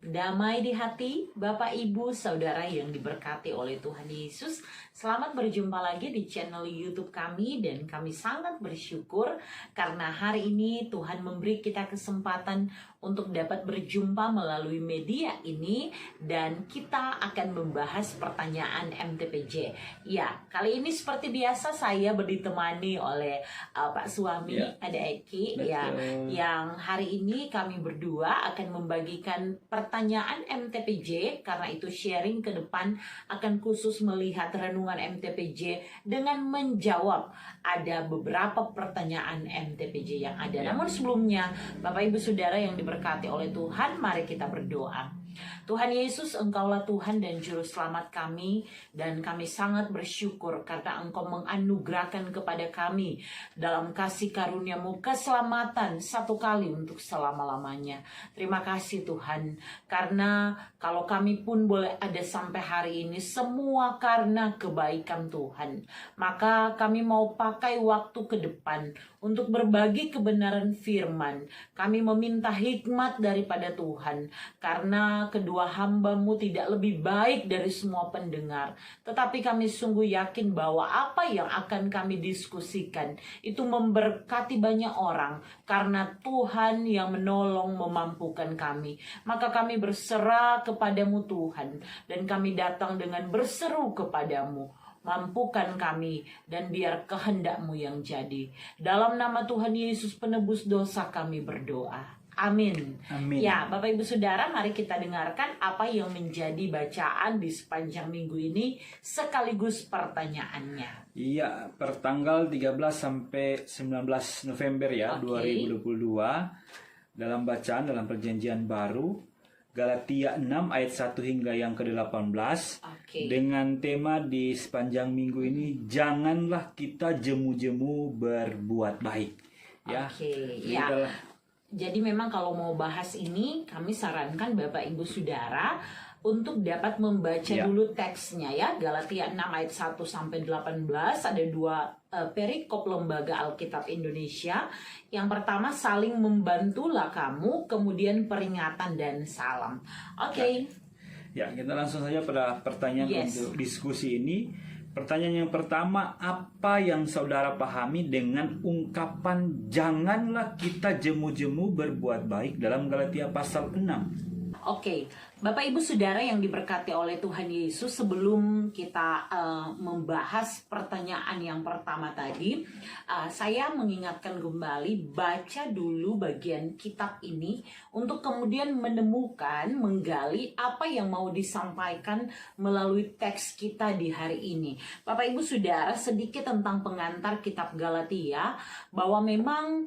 Damai di hati, Bapak, Ibu, Saudara yang diberkati oleh Tuhan Yesus. Selamat berjumpa lagi di channel YouTube kami, dan kami sangat bersyukur karena hari ini Tuhan memberi kita kesempatan untuk dapat berjumpa melalui media ini, dan kita akan membahas pertanyaan MTPJ. Ya, kali ini seperti biasa saya ditemani oleh Pak suami, ada Eki, ya, yang hari ini kami berdua akan membagikan pertanyaan MTPJ, karena itu sharing ke depan akan khusus melihat renungan MTPJ dengan menjawab ada beberapa pertanyaan MTPJ yang ada. Namun sebelumnya, Bapak Ibu Saudara yang diberkati oleh Tuhan, mari kita berdoa. Tuhan Yesus, Engkaulah Tuhan dan Juru Selamat kami, dan kami sangat bersyukur karena Engkau menganugerahkan kepada kami dalam kasih karunia-Mu keselamatan satu kali untuk selama-lamanya. Terima kasih Tuhan, karena kalau kami pun boleh ada sampai hari ini, semua karena kebaikan Tuhan. Maka kami mau pakai waktu ke depan untuk berbagi kebenaran firman. Kami meminta hikmat daripada Tuhan, karena kedua hamba-Mu tidak lebih baik dari semua pendengar. Tetapi kami sungguh yakin bahwa apa yang akan kami diskusikan itu memberkati banyak orang, karena Tuhan yang menolong memampukan kami. Maka kami berserah kepadamu Tuhan, dan kami datang dengan berseru kepadamu. Mampukan kami, dan biar kehendak-Mu yang jadi. Dalam nama Tuhan Yesus penebus dosa kami berdoa. Amin. Amin. Ya, Bapak Ibu Saudara, mari kita dengarkan apa yang menjadi bacaan di sepanjang minggu ini sekaligus pertanyaannya. Iya, pertanggal 13 sampai 19 November ya, 2022. Dalam bacaan dalam Perjanjian Baru, Galatia 6 ayat 1 hingga yang ke-18. Dengan tema di sepanjang minggu ini, janganlah kita jemu-jemu berbuat baik. Ya. Ya. Jadi memang kalau mau bahas ini, kami sarankan Bapak Ibu Saudara untuk dapat membaca dulu teksnya ya. Galatia 6 ayat 1 sampai 18, ada dua perikop Lembaga Alkitab Indonesia. Yang pertama, saling membantulah kamu, kemudian peringatan dan salam. Ya, kita langsung saja pada pertanyaan untuk diskusi ini. Pertanyaan yang pertama, apa yang saudara pahami dengan ungkapan janganlah kita jemu-jemu berbuat baik dalam Galatia pasal 6? Bapak Ibu Saudara yang diberkati oleh Tuhan Yesus, sebelum kita membahas pertanyaan yang pertama tadi, saya mengingatkan kembali, baca dulu bagian kitab ini untuk kemudian menemukan, menggali apa yang mau disampaikan melalui teks kita di hari ini. Bapak Ibu Saudara, sedikit tentang pengantar kitab Galatia, bahwa memang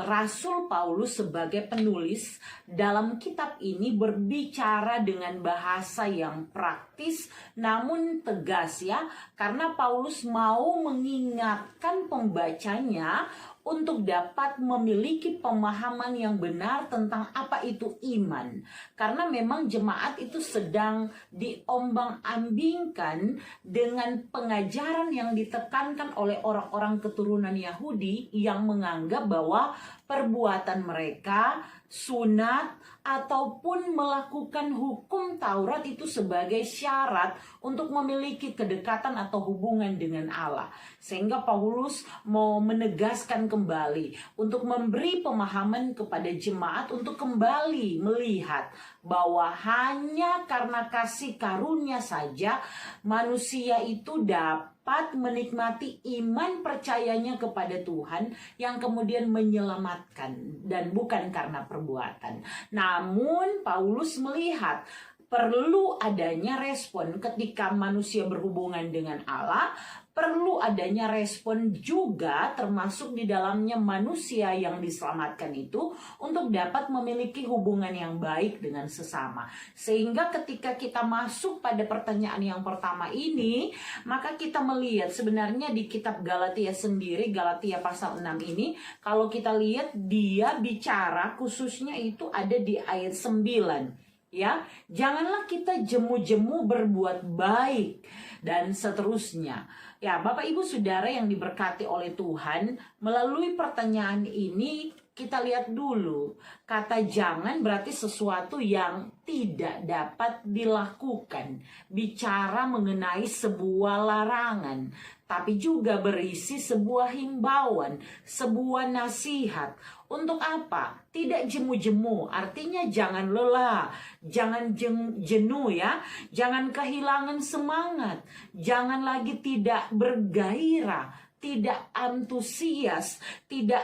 Rasul Paulus sebagai penulis dalam kitab ini berbicara dengan bahasa yang praktis namun tegas ya, karena Paulus mau mengingatkan pembacanya untuk dapat memiliki pemahaman yang benar tentang apa itu iman. Karena memang jemaat itu sedang diombang-ambingkan dengan pengajaran yang ditekankan oleh orang-orang keturunan Yahudi yang menganggap bahwa perbuatan mereka, sunat, ataupun melakukan hukum Taurat itu sebagai syarat untuk memiliki kedekatan atau hubungan dengan Allah. Sehingga Paulus mau menegaskan kembali untuk memberi pemahaman kepada jemaat untuk kembali melihat bahwa hanya karena kasih karunia saja manusia itu dapat menikmati iman percayanya kepada Tuhan yang kemudian menyelamatkan, dan bukan karena perbuatan. Namun Paulus melihat perlu adanya respon ketika manusia berhubungan dengan Allah. Perlu adanya respon juga, termasuk di dalamnya manusia yang diselamatkan itu untuk dapat memiliki hubungan yang baik dengan sesama. Sehingga ketika kita masuk pada pertanyaan yang pertama ini, maka kita melihat sebenarnya di kitab Galatia sendiri, Galatia pasal 6 ini, kalau kita lihat dia bicara khususnya itu ada di ayat 9. Ya, janganlah kita jemu-jemu berbuat baik dan seterusnya. Ya, Bapak Ibu Saudara yang diberkati oleh Tuhan, melalui pertanyaan ini kita lihat dulu, kata jangan berarti sesuatu yang tidak dapat dilakukan. Bicara mengenai sebuah larangan, tapi juga berisi sebuah himbauan, sebuah nasihat. Untuk apa? Tidak jemu-jemu, artinya jangan lelah, jangan jenuh ya, jangan kehilangan semangat, jangan lagi tidak bergairah, tidak antusias, tidak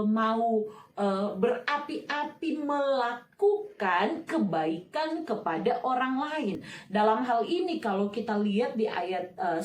mau berapi-api melakukan kebaikan kepada orang lain. Dalam hal ini kalau kita lihat di ayat 10,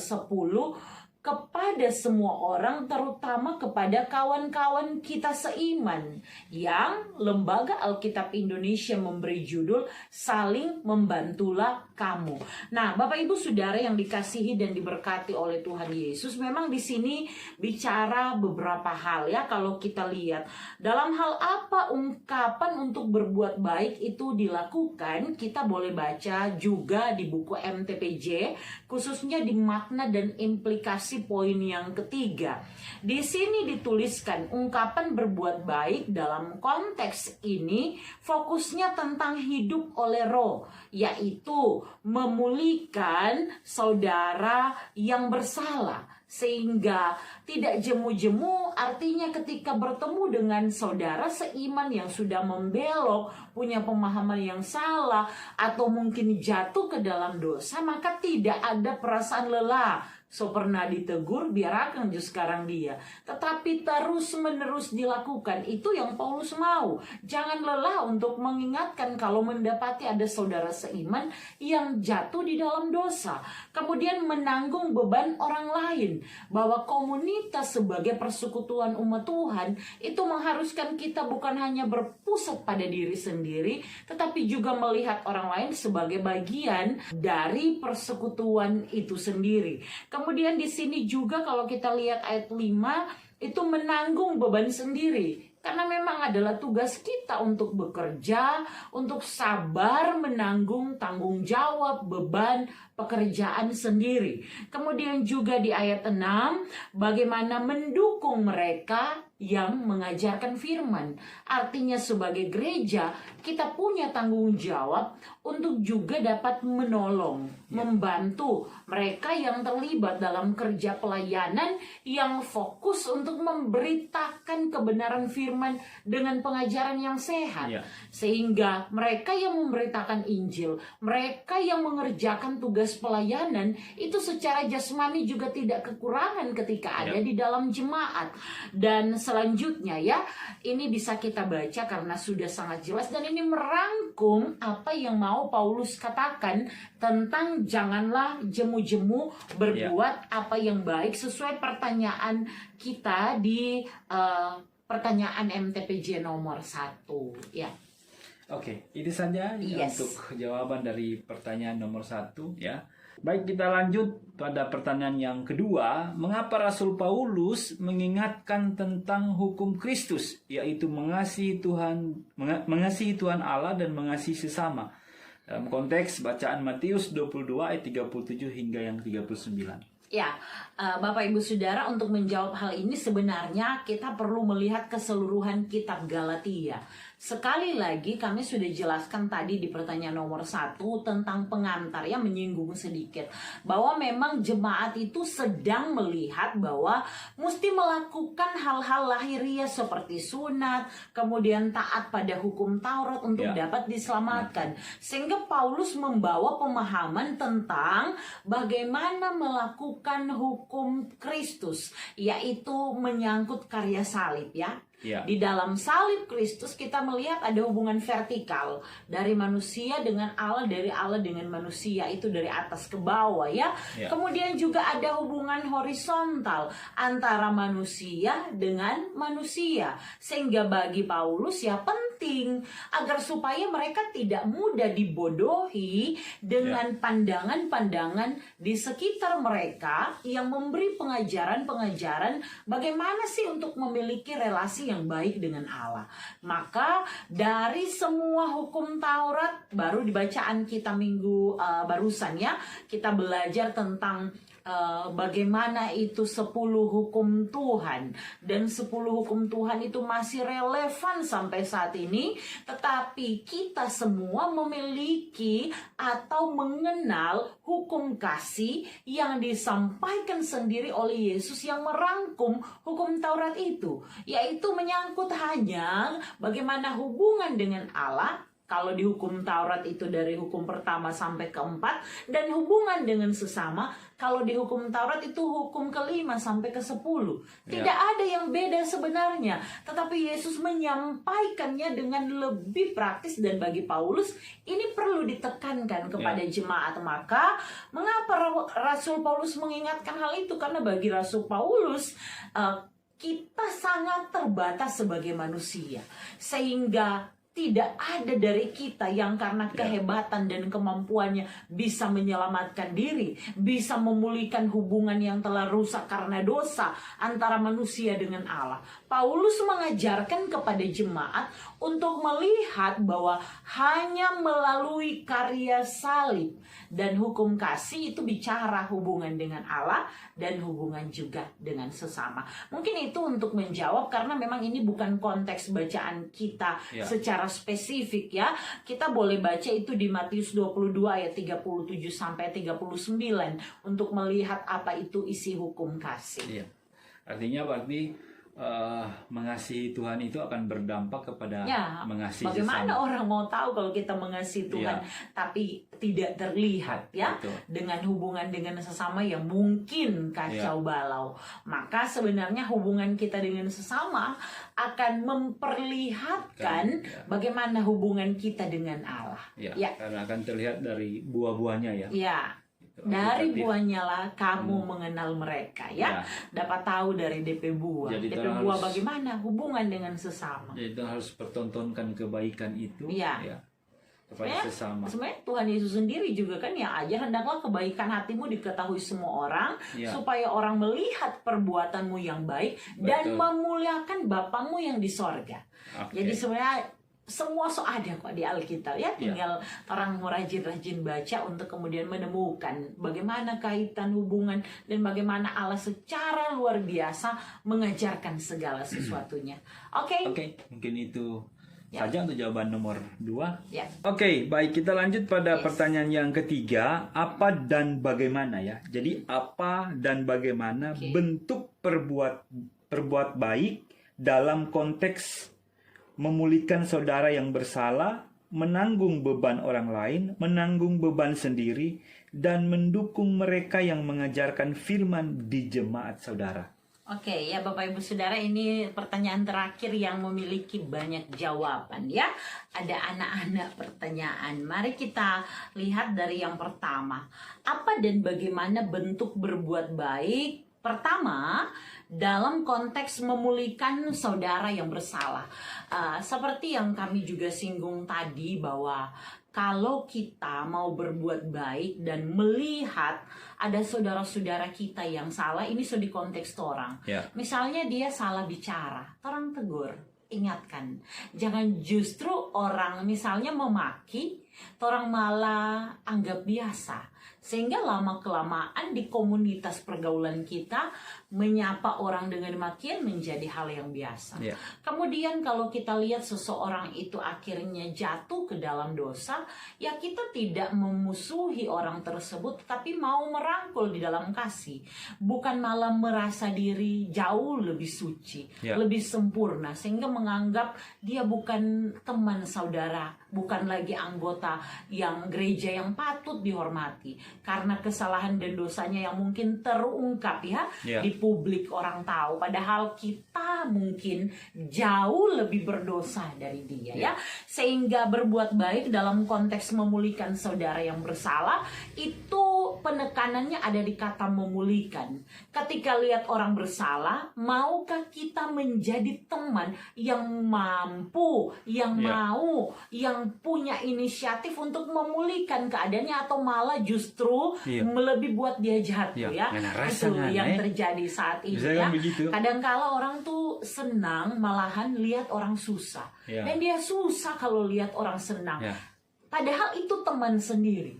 kepada semua orang, terutama kepada kawan-kawan kita seiman, yang Lembaga Alkitab Indonesia memberi judul Saling Membantulah Kamu. Nah, Bapak Ibu Saudara yang dikasihi dan diberkati oleh Tuhan Yesus, memang di sini bicara beberapa hal ya. Kalau kita lihat dalam hal apa ungkapan untuk berbuat baik itu dilakukan, kita boleh baca juga di buku MTPJ, khususnya di makna dan implikasi poin yang ketiga. Di sini dituliskan ungkapan berbuat baik dalam konteks ini fokusnya tentang hidup oleh roh, yaitu memulihkan saudara yang bersalah. Sehingga tidak jemu-jemu, artinya ketika bertemu dengan saudara seiman yang sudah membelok, punya pemahaman yang salah, atau mungkin jatuh ke dalam dosa, maka tidak ada perasaan lelah. So pernah ditegur, biar akan sekarang dia. Tetapi terus menerus dilakukan. Itu yang Paulus mau. Jangan lelah untuk mengingatkan kalau mendapati ada saudara seiman yang jatuh di dalam dosa. Kemudian menanggung beban orang lain. Bahwa komunitas sebagai persekutuan umat Tuhan itu mengharuskan kita bukan hanya berpusat pada diri sendiri, tetapi juga melihat orang lain sebagai bagian dari persekutuan itu sendiri. Kemudian di sini juga kalau kita lihat ayat 5, itu menanggung beban sendiri. Karena memang adalah tugas kita untuk bekerja, untuk sabar menanggung tanggung jawab, beban, pekerjaan sendiri. Kemudian juga di ayat 6, bagaimana mendukung mereka yang mengajarkan firman. Artinya sebagai gereja, kita punya tanggung jawab untuk juga dapat menolong, membantu mereka yang terlibat dalam kerja pelayanan yang fokus untuk memberitakan kebenaran firman dengan pengajaran yang sehat. Sehingga mereka yang memberitakan Injil, mereka yang mengerjakan tugas pelayanan, itu secara jasmani juga tidak kekurangan ketika ada di dalam jemaat. Dan selanjutnya ya, ini bisa kita baca karena sudah sangat jelas, dan ini merangkum apa yang mau Paulus katakan tentang janganlah jemu-jemu berbuat apa yang baik, sesuai pertanyaan kita di pertanyaan MTPJ nomor 1 ya. Oke, itu saja untuk jawaban dari pertanyaan nomor 1 ya. Baik, kita lanjut pada pertanyaan yang kedua. Mengapa Rasul Paulus mengingatkan tentang hukum Kristus, yaitu mengasihi Tuhan Allah dan mengasihi sesama? Dalam konteks bacaan Matius 22 ayat 37 hingga yang 39. Ya, Bapak Ibu Saudara, untuk menjawab hal ini sebenarnya kita perlu melihat keseluruhan kitab Galatia. Sekali lagi kami sudah jelaskan tadi di pertanyaan nomor 1 tentang pengantar yang menyinggung sedikit, bahwa memang jemaat itu sedang melihat bahwa mesti melakukan hal-hal lahiriah seperti sunat, kemudian taat pada hukum Taurat untuk dapat diselamatkan. Sehingga Paulus membawa pemahaman tentang bagaimana melakukan hukum Kristus, yaitu menyangkut karya salib ya. Di dalam salib Kristus kita melihat ada hubungan vertikal dari manusia dengan Allah, dari Allah dengan manusia, itu dari atas ke bawah ya. Kemudian juga ada hubungan horizontal antara manusia dengan manusia, sehingga bagi Paulus ya penting agar supaya mereka tidak mudah dibodohi dengan pandangan-pandangan di sekitar mereka yang memberi pengajaran-pengajaran bagaimana sih untuk memiliki relasi yang baik dengan Allah. Maka dari semua hukum Taurat, baru di bacaan kita minggu barusan ya, kita belajar tentang bagaimana itu 10 hukum Tuhan, dan 10 hukum Tuhan itu masih relevan sampai saat ini, tetapi kita semua memiliki atau mengenal hukum kasih yang disampaikan sendiri oleh Yesus yang merangkum hukum Taurat itu, yaitu menyangkut hanya bagaimana hubungan dengan Allah. Kalau di hukum Taurat itu dari hukum pertama sampai keempat, dan hubungan dengan sesama kalau di hukum Taurat itu hukum kelima sampai ke-10. Tidak ada yang beda sebenarnya, tetapi Yesus menyampaikannya dengan lebih praktis, dan bagi Paulus ini perlu ditekankan kepada jemaat. Maka mengapa Rasul Paulus mengingatkan hal itu? Karena bagi Rasul Paulus kita sangat terbatas sebagai manusia, sehingga tidak ada dari kita yang karena kehebatan dan kemampuannya bisa menyelamatkan diri, bisa memulihkan hubungan yang telah rusak karena dosa antara manusia dengan Allah. Paulus mengajarkan kepada jemaat untuk melihat bahwa hanya melalui karya salib dan hukum kasih itu bicara hubungan dengan Allah dan hubungan juga dengan sesama. Mungkin itu untuk menjawab, karena memang ini bukan konteks bacaan kita secara spesifik ya. Kita boleh baca itu di Matius 22 ayat 37 sampai 39 untuk melihat apa itu isi hukum kasih. Artinya berarti mengasihi Tuhan itu akan berdampak kepada mengasihi bagaimana sesama. orang mau tahu kalau kita mengasihi Tuhan tapi tidak terlihat ya. Betul. Dengan hubungan dengan sesama yang mungkin kacau balau. Maka sebenarnya hubungan kita dengan sesama akan memperlihatkan bagaimana hubungan kita dengan Allah. Karena akan terlihat dari buah-buahnya ya. Dari buahnya lah kamu mengenal mereka ya. Dapat tahu dari DP buah. Jadi DP buah bagaimana hubungan dengan sesama. Jadi kita harus pertontonkan kebaikan itu kepada sesama. Sebenarnya Tuhan Yesus sendiri juga kan yang ajar, hendaklah kebaikan hatimu diketahui semua orang, supaya orang melihat perbuatanmu yang baik dan memuliakan Bapamu yang di sorga. Jadi sebenarnya semua ada kok di Alkitab ya, tinggal orang mau rajin-rajin baca untuk kemudian menemukan bagaimana kaitan hubungan dan bagaimana Allah secara luar biasa mengajarkan segala sesuatunya. Oke, mungkin itu saja untuk jawaban nomor 2. Oke, baik, kita lanjut pada pertanyaan yang ketiga, apa dan bagaimana ya. Jadi apa dan bagaimana bentuk perbuat baik dalam konteks memulihkan saudara yang bersalah, menanggung beban orang lain, menanggung beban sendiri, dan mendukung mereka yang mengajarkan firman di jemaat saudara. Oke, ya Bapak Ibu Saudara, ini pertanyaan terakhir yang memiliki banyak jawaban ya. Ada anak-anak pertanyaan. Mari kita lihat dari yang pertama. Apa dan bagaimana bentuk berbuat baik? Pertama, dalam konteks memulihkan saudara yang bersalah. Seperti yang kami juga singgung tadi, bahwa kalau kita mau berbuat baik dan melihat ada saudara-saudara kita yang salah, ini sudah di konteks orang. Misalnya dia salah bicara, orang tegur, ingatkan. Jangan justru orang misalnya memaki, orang malah anggap biasa. Sehingga lama-kelamaan di komunitas pergaulan kita, menyapa orang dengan makian menjadi hal yang biasa. Kemudian kalau kita lihat seseorang itu akhirnya jatuh ke dalam dosa, ya kita tidak memusuhi orang tersebut, tapi mau merangkul di dalam kasih. Bukan malah merasa diri jauh lebih suci, lebih sempurna, sehingga menganggap dia bukan teman saudara, bukan lagi anggota yang gereja yang patut dihormati. Karena kesalahan dan dosanya yang mungkin terungkap di publik, orang tahu, padahal kita mungkin jauh lebih berdosa dari dia ya. Sehingga berbuat baik dalam konteks memulihkan saudara yang bersalah itu penekanannya ada di kata memulihkan. Ketika lihat orang bersalah, maukah kita menjadi teman yang mampu, yang mau, yang punya inisiatif untuk memulihkan keadaannya, atau malah justru lebih buat dia jatuh ya. Itu yang terjadi saat ini ya. Kadangkala orang tuh senang malahan lihat orang susah, dan dia susah kalau lihat orang senang. Padahal itu teman sendiri.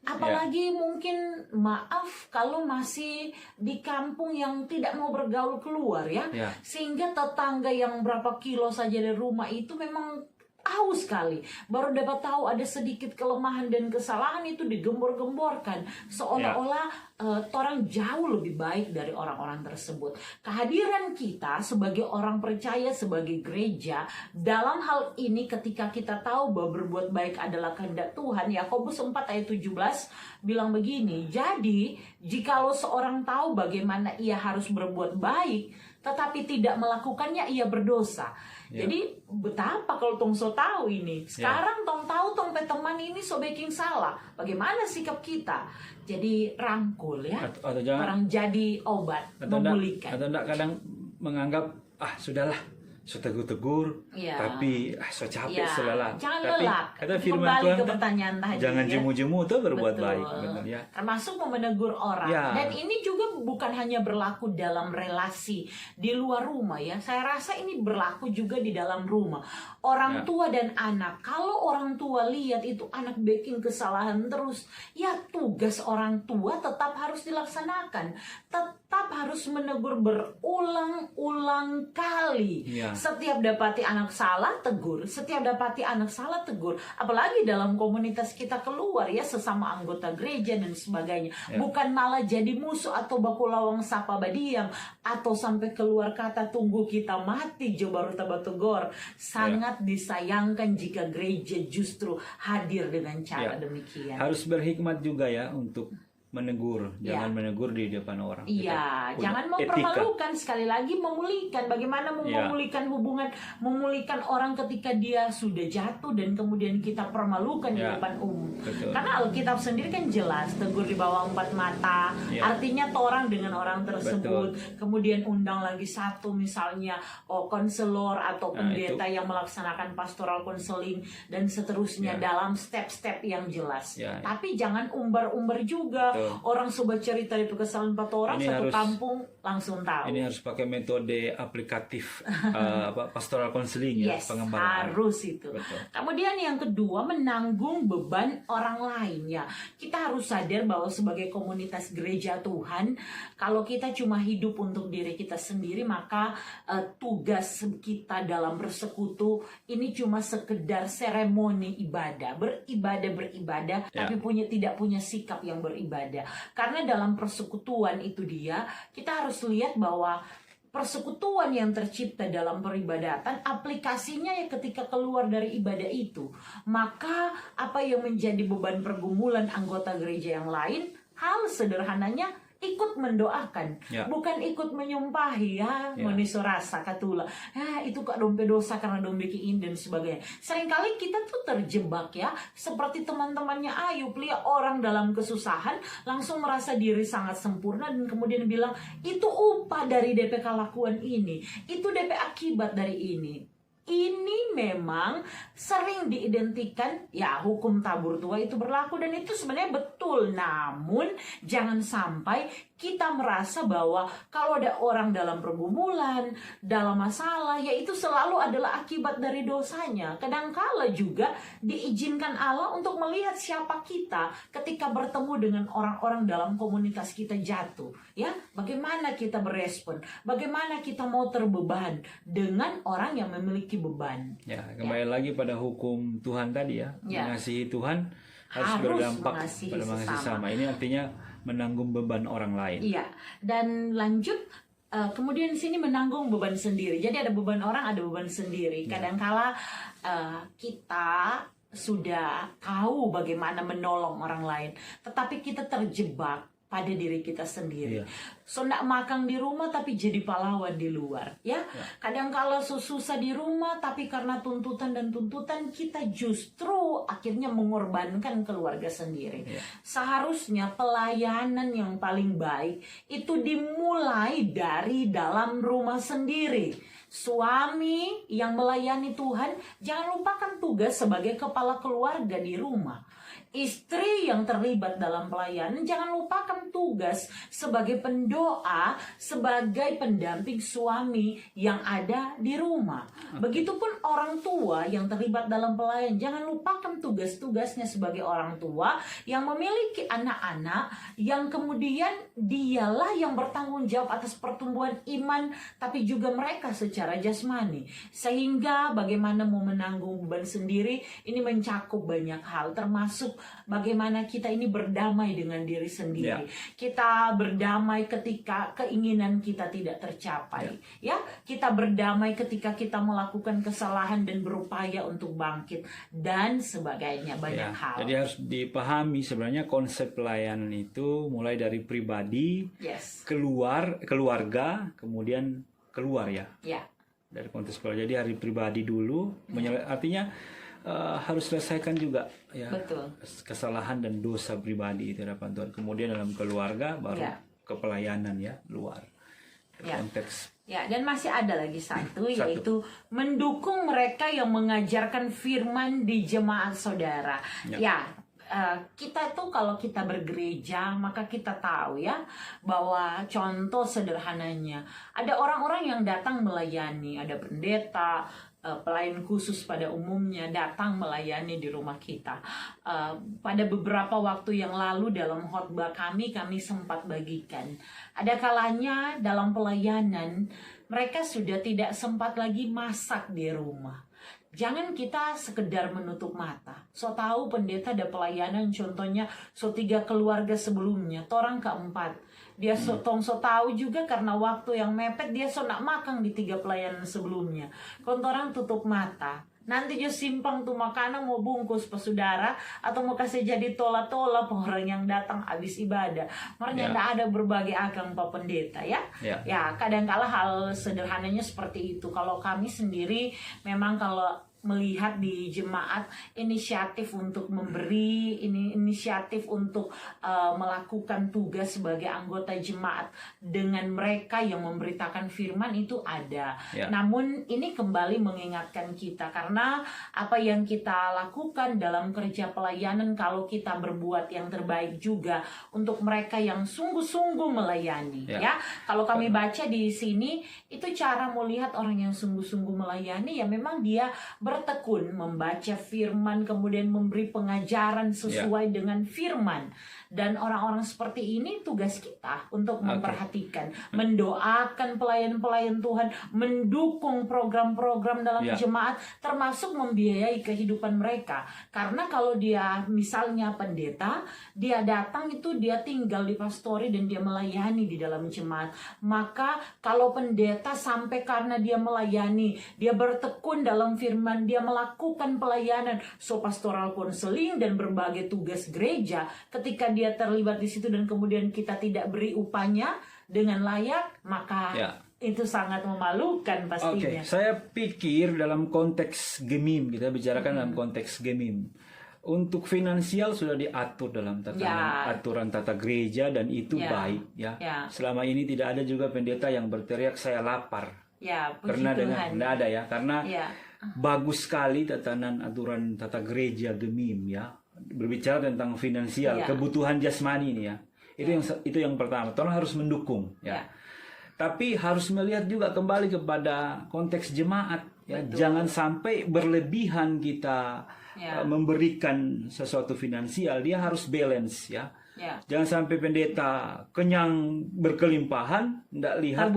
Apalagi mungkin maaf kalau masih di kampung yang tidak mau bergaul keluar ya. Sehingga tetangga yang berapa kilo saja dari rumah itu memang tahu sekali, baru dapat tahu ada sedikit kelemahan dan kesalahan itu digembor-gemborkan seolah-olah orang jauh lebih baik dari orang-orang tersebut. Kehadiran kita sebagai orang percaya, sebagai gereja dalam hal ini ketika kita tahu bahwa berbuat baik adalah kehendak Tuhan, Yakobus 4 ayat 17 bilang begini, jadi jikalau seorang tahu bagaimana ia harus berbuat baik tetapi tidak melakukannya, ia berdosa. Jadi betapa kalau tong so tahu ini. Sekarang tong tahu tong pe teman ini so baking salah. Bagaimana sikap kita? Jadi rangkul ya. Atau jangan, orang jadi obat memulihkan. Atau enggak kadang menganggap sudahlah, so tegur-tegur, tapi so capek selalah. Jangan tapi lelak. kata firman Kembali Tuhan ke kan, pertanyaan tadi. jangan jemu-jemu tuh berbuat Betul. baik, benar ya. Termasuk menegur orang. Dan ini juga bukan hanya berlaku dalam relasi di luar rumah ya. Saya rasa ini berlaku juga di dalam rumah. Orang tua dan anak. Kalau orang tua lihat itu anak baking kesalahan terus, ya tugas orang tua tetap harus dilaksanakan. Tetap harus menegur berulang-ulang kali. Setiap dapati anak salah, tegur. Setiap dapati anak salah, tegur. Apalagi dalam komunitas kita keluar ya, sesama anggota gereja dan sebagainya. Bukan malah jadi musuh atau baku lawang sapa badiam, atau sampai keluar kata tunggu kita mati jo baru tabategor. Sangat disayangkan jika gereja justru hadir dengan cara demikian. Harus berhikmat juga ya untuk menegur, jangan menegur di depan orang. Iya, jangan mempermalukan, sekali lagi memulihkan. Bagaimana memulihkan hubungan, memulihkan orang ketika dia sudah jatuh dan kemudian kita permalukan di depan umum. Karena Alkitab sendiri kan jelas, tegur di bawah 4 mata, artinya torang dengan orang tersebut. Kemudian undang lagi satu misalnya konselor atau pendeta yang melaksanakan pastoral konseling dan seterusnya dalam step-step yang jelas. Tapi jangan umbar-umbar juga. Orang sobat cerita itu kesalahan 4 orang, satu kampung langsung tahu. Ini harus pakai metode aplikatif pastoral counseling ya, pengembangan. Harus itu. Kemudian yang kedua, menanggung beban orang lain ya. Kita harus sadar bahwa sebagai komunitas gereja Tuhan, kalau kita cuma hidup untuk diri kita sendiri, maka tugas kita dalam bersekutu ini cuma sekedar seremoni ibadah, beribadah, tapi tidak punya sikap yang beribadah. Karena dalam persekutuan itu kita harus lihat bahwa persekutuan yang tercipta dalam peribadatan, aplikasinya ya ketika keluar dari ibadah itu, maka apa yang menjadi beban pergumulan anggota gereja yang lain, hal sederhananya ikut mendoakan, bukan ikut menyumpahi meniso rasa katula. Itu kok dompe dosa karena dombe kiin dan sebagainya. Seringkali kita tuh terjebak ya, seperti teman-temannya Ayub, lihat orang dalam kesusahan langsung merasa diri sangat sempurna dan kemudian bilang itu upah dari DP kelakuan ini, itu DP akibat dari ini. Ini memang sering diidentikan ya, hukum tabur tua itu berlaku dan itu sebenarnya betul. Namun jangan sampai kita merasa bahwa kalau ada orang dalam pergumulan, dalam masalah, ya itu selalu adalah akibat dari dosanya. Kadangkala juga diizinkan Allah untuk melihat siapa kita ketika bertemu dengan orang-orang dalam komunitas kita jatuh. Ya, bagaimana kita berespon, bagaimana kita mau terbeban dengan orang yang memiliki beban. Ya, kembali lagi pada hukum Tuhan tadi ya, mengasihi Tuhan harus berdampak pada mengasihi sama. Ini artinya menanggung beban orang lain. Iya, dan lanjut kemudian sini menanggung beban sendiri. Jadi ada beban orang, ada beban sendiri. Kadangkala kita sudah tahu bagaimana menolong orang lain, tetapi kita terjebak pada diri kita sendiri. So ndak makan di rumah tapi jadi pahlawan di luar, ya. Kadangkala susah di rumah tapi karena tuntutan kita justru akhirnya mengorbankan keluarga sendiri. Seharusnya pelayanan yang paling baik itu dimulai dari dalam rumah sendiri. Suami yang melayani Tuhan, jangan lupakan tugas sebagai kepala keluarga di rumah. Istri yang terlibat dalam pelayanan, jangan lupakan tugas sebagai pendoa, sebagai pendamping suami yang ada di rumah. Begitupun orang tua yang terlibat dalam pelayanan, jangan lupakan tugas-tugasnya sebagai orang tua yang memiliki anak-anak, yang kemudian dialah yang bertanggung jawab atas pertumbuhan iman, tapi juga mereka secara jasmani. Sehingga bagaimana mau menanggung beban sendiri, ini mencakup banyak hal, termasuk bagaimana kita ini berdamai dengan diri sendiri. Kita berdamai ketika keinginan kita tidak tercapai. Ya, kita berdamai ketika kita melakukan kesalahan dan berupaya untuk bangkit dan sebagainya, banyak hal. Jadi harus dipahami sebenarnya konsep pelayanan itu mulai dari pribadi, keluarga, kemudian keluar ya. Dari konteks keluarga. Jadi hari pribadi dulu, artinya harus selesaikan juga ya. Betul. Kesalahan dan dosa pribadi itu hadapan Tuhan. Kemudian dalam keluarga baru ke pelayanan ya, luar. Konteks. Ya, dan masih ada lagi satu, yaitu mendukung mereka yang mengajarkan firman di jemaat saudara. Kita tuh kalau kita bergereja, maka kita tahu ya bahwa contoh sederhananya ada orang-orang yang datang melayani, ada pendeta, pelayan khusus pada umumnya datang melayani di rumah kita. Pada beberapa waktu yang lalu dalam khotbah kami sempat bagikan, ada kalanya dalam pelayanan mereka sudah tidak sempat lagi masak di rumah. Jangan kita sekedar menutup mata. So tahu pendeta ada pelayanan, contohnya so 3 keluarga sebelumnya, torang keempat. Dia so tahu juga karena waktu yang mepet, dia so nak makan di 3 pelayanan sebelumnya. Kontorang tutup mata. Nanti dia simpang tuh makanan mau bungkus ke saudara atau mau kasih jadi tola-tola orang yang datang habis ibadah. Makanya ada berbagai agama Pak Pendeta ya. Ya, kadang-kala hal sederhananya seperti itu. Kalau kami sendiri memang kalau melihat di jemaat inisiatif untuk memberi, inisiatif untuk melakukan tugas sebagai anggota jemaat dengan mereka yang memberitakan firman itu ada. Namun ini kembali mengingatkan kita karena apa yang kita lakukan dalam kerja pelayanan, kalau kita berbuat yang terbaik juga untuk mereka yang sungguh-sungguh melayani. Ya, kalau kami baca di sini itu cara melihat orang yang sungguh-sungguh melayani, ya memang dia bertekun membaca firman, kemudian memberi pengajaran sesuai dengan firman. Dan orang-orang seperti ini tugas kita untuk memperhatikan, mendoakan pelayan-pelayan Tuhan, mendukung program-program dalam jemaat, termasuk membiayai kehidupan mereka. Karena kalau dia misalnya pendeta, dia datang itu dia tinggal di pastori dan dia melayani di dalam jemaat. Maka kalau pendeta sampai karena dia melayani, dia bertekun dalam firman, dia melakukan pelayanan, so pastoral counseling dan berbagai tugas gereja, ketika dia terlibat di situ dan kemudian kita tidak beri upahnya dengan layak, maka itu sangat memalukan pastinya. Saya pikir dalam konteks gemim, kita bicarakan dalam konteks gemim. Untuk finansial sudah diatur dalam aturan tata gereja dan itu baik ya. Selama ini tidak ada juga pendeta yang berteriak saya lapar. Pernah dengar? Tidak ada ya, karena bagus sekali tatanan aturan tata gereja gemim ya. Berbicara tentang finansial, kebutuhan jasmani ini ya. Itu yang pertama. Tolong harus mendukung ya. Tapi harus melihat juga kembali kepada konteks jemaat ya. Jangan sampai berlebihan kita memberikan sesuatu finansial, dia harus balance ya. Jangan sampai pendeta kenyang berkelimpahan, tidak lihat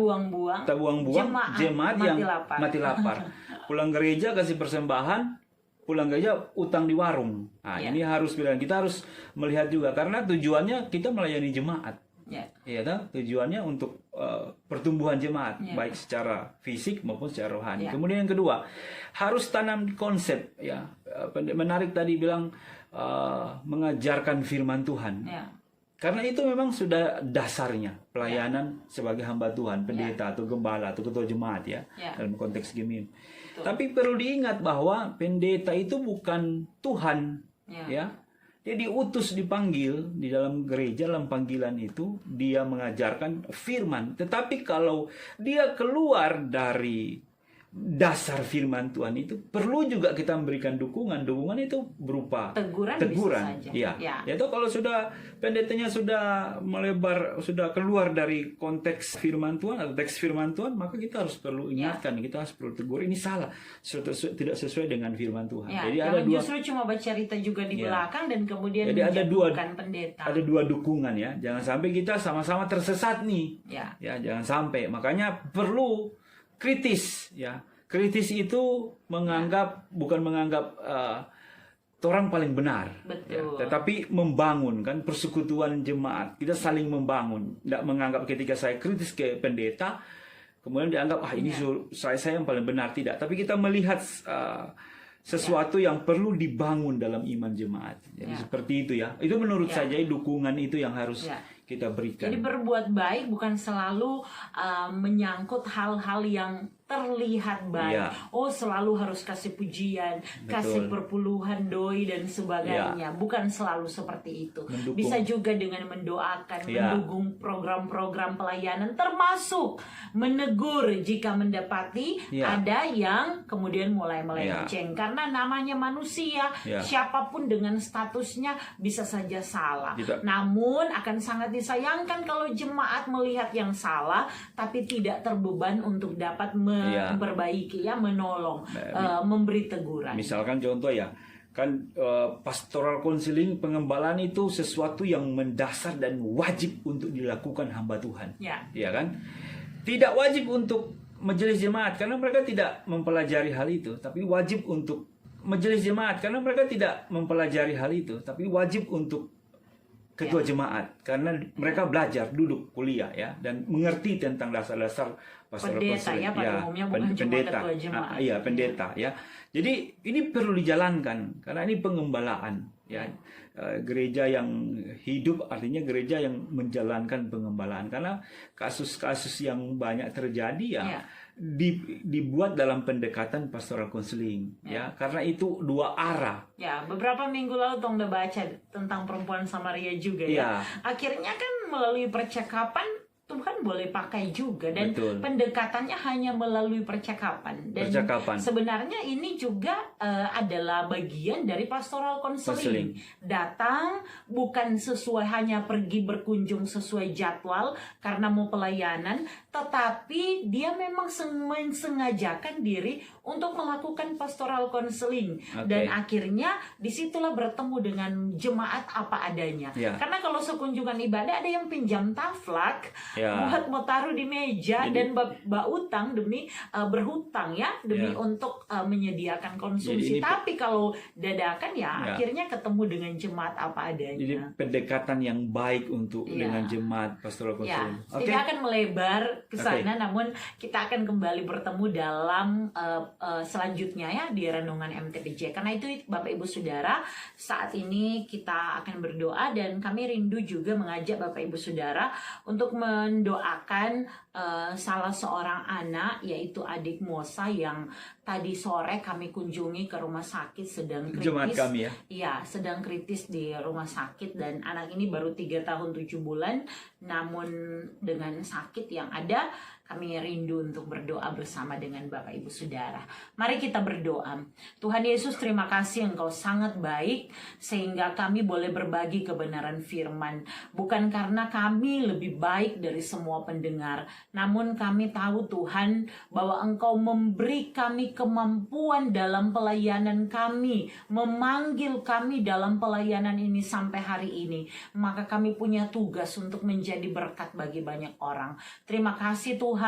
terbuang-buang jemaat yang mati lapar. Pulang gereja kasih persembahan, pulang gereja utang di warung. Nah, ini harus bilang, kita harus melihat juga karena tujuannya kita melayani jemaat. Tujuannya untuk pertumbuhan jemaat baik secara fisik maupun secara rohani. Kemudian yang kedua, harus tanam konsep ya. Menarik tadi bilang mengajarkan firman Tuhan. Karena itu memang sudah dasarnya pelayanan sebagai hamba Tuhan, pendeta atau gembala atau ketua jemaat ya, dalam konteks gemim. Tapi perlu diingat bahwa pendeta itu bukan Tuhan ya. Dia diutus, dipanggil di dalam gereja, dalam panggilan itu dia mengajarkan firman. Tetapi kalau dia keluar dari dasar firman Tuhan itu, perlu juga kita memberikan dukungan. Dukungan itu berupa teguran. Bisa saja. Ya. Itu kalau sudah pendetanya sudah melebar, sudah keluar dari konteks firman Tuhan atau teks firman Tuhan, maka kita harus perlu ingatkan, kita harus perlu tegur, ini salah, tidak sesuai dengan firman Tuhan. Ya, jadi ada justru cuma baca cerita juga di belakang dan kemudian jadi ada pendeta. Ada dua dukungan ya. Jangan sampai kita sama-sama tersesat nih. Ya, jangan sampai. Makanya perlu kritis ya. Kritis itu bukan menganggap orang paling benar. Ya, tetapi membangun kan persekutuan jemaat. Kita saling membangun. Tidak menganggap ketika saya kritis ke pendeta kemudian dianggap ini saya yang paling benar, tidak. Tapi kita melihat sesuatu yang perlu dibangun dalam iman jemaat. Jadi seperti itu ya. Itu menurut saya dukungan itu yang harus kita berikan. Jadi berbuat baik bukan selalu menyangkut hal-hal yang terlihat baik. Selalu harus kasih pujian, kasih perpuluhan, doi dan sebagainya. Bukan selalu seperti itu. Bisa juga dengan mendoakan, mendukung program-program pelayanan, termasuk menegur jika mendapati ada yang kemudian mulai melenceng. Karena namanya manusia, siapapun dengan statusnya bisa saja salah. Namun akan sangat disayangkan kalau jemaat melihat yang salah tapi tidak terbeban untuk dapat memperbaiki, menolong, memberi teguran. Misalkan contoh kan pastoral counseling, pengembalaan itu sesuatu yang mendasar dan wajib untuk dilakukan hamba Tuhan. Ya kan? Tidak wajib untuk majelis jemaat karena mereka tidak mempelajari hal itu, tapi wajib untuk majelis jemaat karena mereka tidak mempelajari hal itu, tapi wajib untuk ketua jemaat karena mereka belajar, duduk, kuliah dan mengerti tentang dasar-dasar pastoral counseling. Pendeta. Pendeta ya. Jadi ini perlu dijalankan karena ini pengembalaan gereja yang hidup artinya gereja yang menjalankan pengembalaan, karena kasus-kasus yang banyak terjadi dibuat dalam pendekatan pastoral counseling karena itu dua arah. Beberapa minggu lalu Tong udah baca tentang perempuan Samaria juga akhirnya kan melalui percakapan Tuhan boleh pakai juga dan pendekatannya hanya melalui percakapan dan sebenarnya ini juga adalah bagian dari pastoral counseling. Datang bukan sesuai hanya pergi berkunjung sesuai jadwal karena mau pelayanan, tetapi dia memang mensengajakan diri untuk melakukan pastoral counseling dan akhirnya disitulah bertemu dengan jemaat apa adanya. Karena kalau sekunjungan ibadah ada yang pinjam taflak buat mau taruh di meja dan utang demi berhutang demi untuk menyediakan konsumsi. Tapi kalau dadakan akhirnya ketemu dengan jemaat apa adanya. Jadi pendekatan yang baik untuk dengan jemaat pastoral counseling. Tidak akan melebar ke sana, namun kita akan kembali bertemu dalam selanjutnya di Renungan MTPJ. Karena itu Bapak Ibu Saudara, saat ini kita akan berdoa dan kami rindu juga mengajak Bapak Ibu Saudara untuk mendoakan salah seorang anak, yaitu adik Mosa yang tadi sore kami kunjungi ke rumah sakit sedang kritis. Jemaat kami sedang kritis di rumah sakit dan anak ini baru 3 tahun 7 bulan, namun dengan sakit yang ada kami rindu untuk berdoa bersama dengan Bapak Ibu Saudara. Mari kita berdoa. Tuhan Yesus, terima kasih Engkau sangat baik sehingga kami boleh berbagi kebenaran firman. Bukan karena kami lebih baik dari semua pendengar, namun kami tahu Tuhan bahwa Engkau memberi kami kemampuan dalam pelayanan kami, memanggil kami dalam pelayanan ini sampai hari ini. Maka kami punya tugas untuk menjadi berkat bagi banyak orang. Terima kasih Tuhan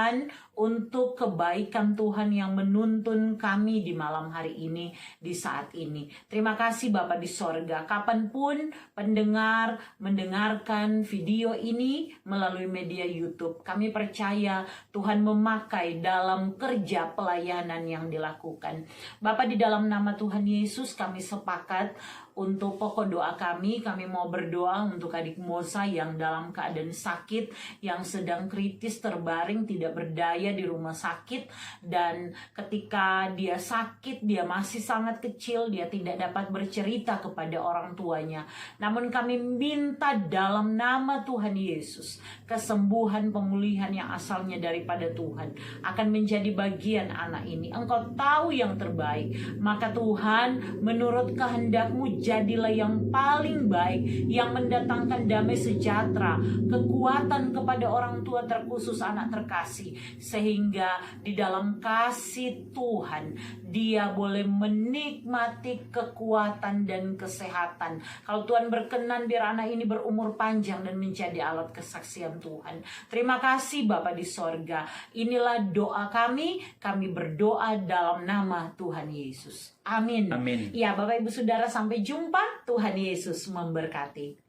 untuk kebaikan Tuhan yang menuntun kami di malam hari ini, di saat ini. Terima kasih Bapa di sorga. Kapanpun pendengar mendengarkan video ini melalui media YouTube, kami percaya Tuhan memakai dalam kerja pelayanan yang dilakukan. Bapa, di dalam nama Tuhan Yesus kami sepakat untuk pokok doa kami mau berdoa untuk adik Mosa yang dalam keadaan sakit, yang sedang kritis terbaring tidak berdaya di rumah sakit, dan ketika dia sakit, dia masih sangat kecil, dia tidak dapat bercerita kepada orang tuanya. Namun kami minta dalam nama Tuhan Yesus, kesembuhan, pemulihan yang asalnya daripada Tuhan akan menjadi bagian anak ini. Engkau tahu yang terbaik, maka Tuhan, menurut kehendak-Mu jadilah yang paling baik, yang mendatangkan damai sejahtera, kekuatan kepada orang tua terkhusus anak terkasih, sehingga di dalam kasih Tuhan dia boleh menikmati kekuatan dan kesehatan. Kalau Tuhan berkenan, biar anak ini berumur panjang dan menjadi alat kesaksian Tuhan. Terima kasih Bapa di sorga. Inilah doa kami berdoa dalam nama Tuhan Yesus. Amin. Amin. Ya, Bapak Ibu Saudara, sampai jumpa. Tuhan Yesus memberkati.